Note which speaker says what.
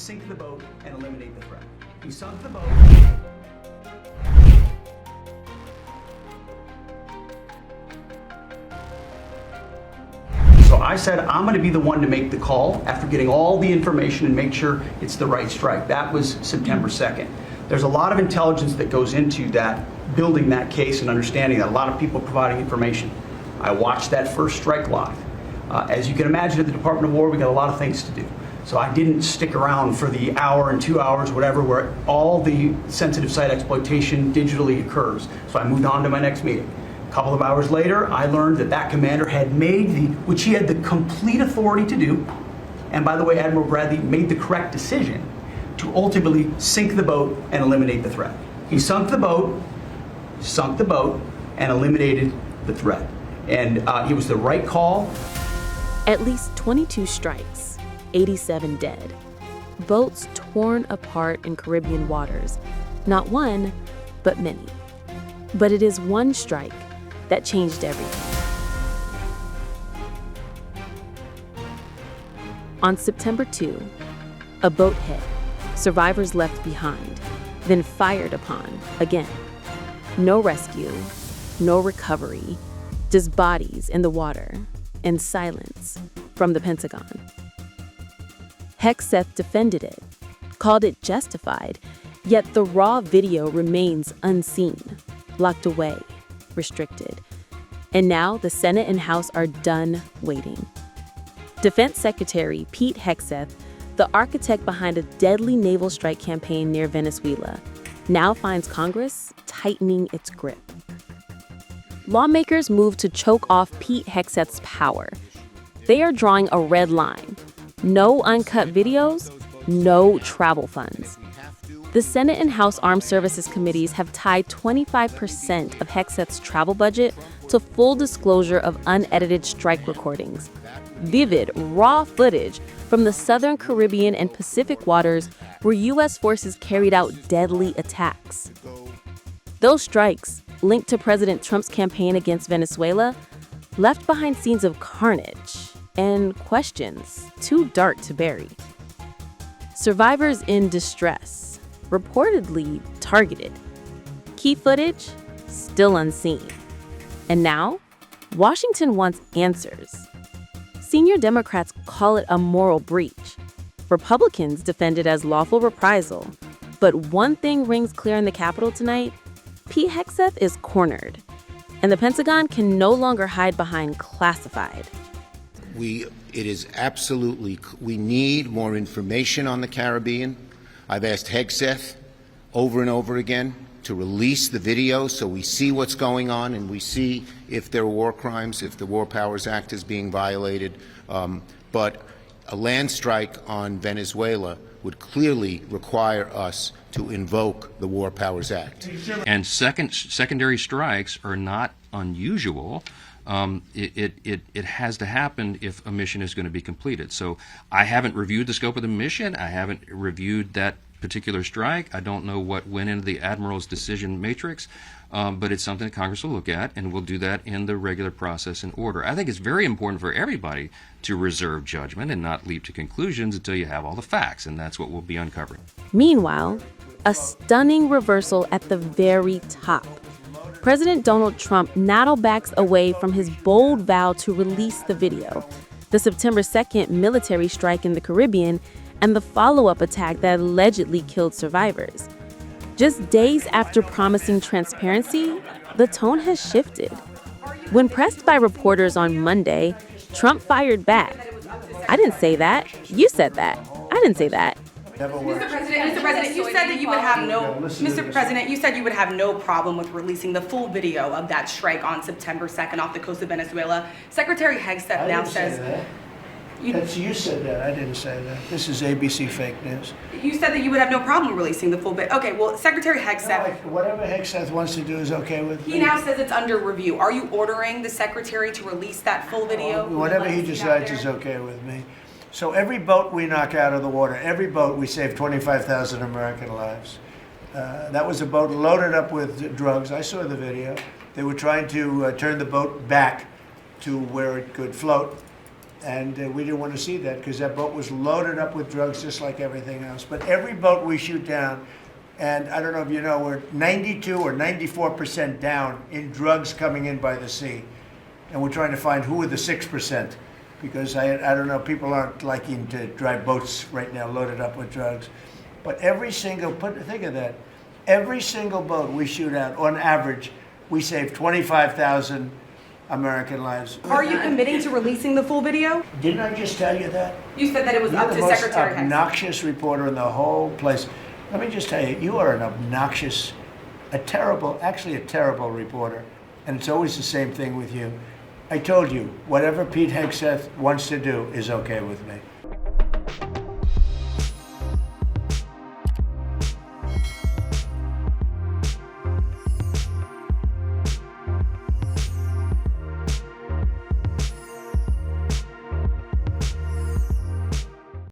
Speaker 1: sink the boat and eliminate the threat. He sunk the boat. So I said, I'm going to be the one to make the call after getting all the information and make sure it's the right strike. That was September 2nd. There's a lot of intelligence that goes into that, building that case and understanding that, a lot of people providing information. I watched that first strike live. As you can imagine, at the Department of War, we got a lot of things to do. So I didn't stick around for the hour and 2 hours, whatever, where all the sensitive site exploitation digitally occurs. So I moved on to my next meeting. A couple of hours later, I learned that that commander had made which he had the complete authority to do, and by the way, Admiral Bradley made the correct decision to ultimately sink the boat and eliminate the threat. He sunk the boat, and eliminated the threat. And it was the right call.
Speaker 2: At least 22 strikes, 87 dead. Boats torn apart in Caribbean waters. Not one, but many. But it is one strike that changed everything. On September 2, a boat hit, survivors left behind, then fired upon again. No rescue, no recovery, just bodies in the water and silence from the Pentagon. Hegseth defended it, called it justified, yet the raw video remains unseen, locked away, restricted. And now the Senate and House are done waiting. Defense Secretary Pete Hegseth, the architect behind a deadly naval strike campaign near Venezuela, now finds Congress tightening its grip. Lawmakers move to choke off Pete Hegseth's power. They are drawing a red line. No uncut videos, no travel funds. The Senate and House Armed Services Committees have tied 25% of Hegseth's travel budget to full disclosure of unedited strike recordings. Vivid, raw footage from the Southern Caribbean and Pacific waters where U.S. forces carried out deadly attacks. Those strikes, linked to President Trump's campaign against Venezuela, left behind scenes of carnage and questions too dark to bury. Survivors in distress, reportedly targeted. Key footage still unseen. And now, Washington wants answers. Senior Democrats call it a moral breach. Republicans defend it as lawful reprisal. But one thing rings clear in the Capitol tonight: Pete Hegseth is cornered, and the Pentagon can no longer hide behind classified.
Speaker 3: We need more information on the Caribbean. I've asked Hegseth over and over again to release the video so we see what's going on and we see if there are war crimes, if the War Powers Act is being violated. But a land strike on Venezuela would clearly require us to invoke the War Powers Act.
Speaker 4: And secondary strikes are not unusual. It has to happen if a mission is going to be completed. So I haven't reviewed the scope of the mission. I haven't reviewed that particular strike. I don't know what went into the Admiral's decision matrix, but it's something that Congress will look at, and we'll do that in the regular process and order. I think it's very important for everybody to reserve judgment and not leap to conclusions until you have all the facts, and that's what we'll be uncovering.
Speaker 2: Meanwhile, a stunning reversal at the very top. President Donald Trump now backs away from his bold vow to release the video. The September 2nd military strike in the Caribbean and the follow-up attack that allegedly killed survivors. Just days after promising transparency, the tone has shifted. When pressed by reporters on Monday, Trump fired back. "I didn't say that. You said that. I didn't say that."
Speaker 5: Mr. President, you said that you would have Mr. President, you said you would have no problem with releasing the full video of that strike on September 2nd off the coast of Venezuela. Secretary Hegseth now says.
Speaker 6: You said that. I didn't say that. This is ABC fake news.
Speaker 5: You said that you would have no problem releasing the full bit. Okay, well, Secretary Hegseth.
Speaker 6: Whatever Hegseth wants to do is okay with me.
Speaker 5: He now says it's under review. Are you ordering the Secretary to release that full video?
Speaker 6: Whatever he decides is okay with me. So every boat we knock out of the water, every boat, we save 25,000 American lives. That was a boat loaded up with drugs. I saw the video. They were trying to turn the boat back to where it could float. And we didn't want to see that because that boat was loaded up with drugs just like everything else. But every boat we shoot down, and I don't know if you know, we're 92 or 94% down in drugs coming in by the sea. And we're trying to find who are the 6%, because I don't know, people aren't liking to drive boats right now loaded up with drugs. But every single, think of that, every single boat we shoot out, on average, we save 25,000 American lives.
Speaker 5: Are you committing to releasing the full video?
Speaker 6: Didn't I just tell you that?
Speaker 5: You said that it was
Speaker 6: You're
Speaker 5: up
Speaker 6: the
Speaker 5: to
Speaker 6: most
Speaker 5: Secretary Hegseth.
Speaker 6: obnoxious reporter in the whole place. Let me just tell you, you are an obnoxious, actually a terrible reporter. And it's always the same thing with you. I told you, whatever Pete Hegseth wants to do is okay with me.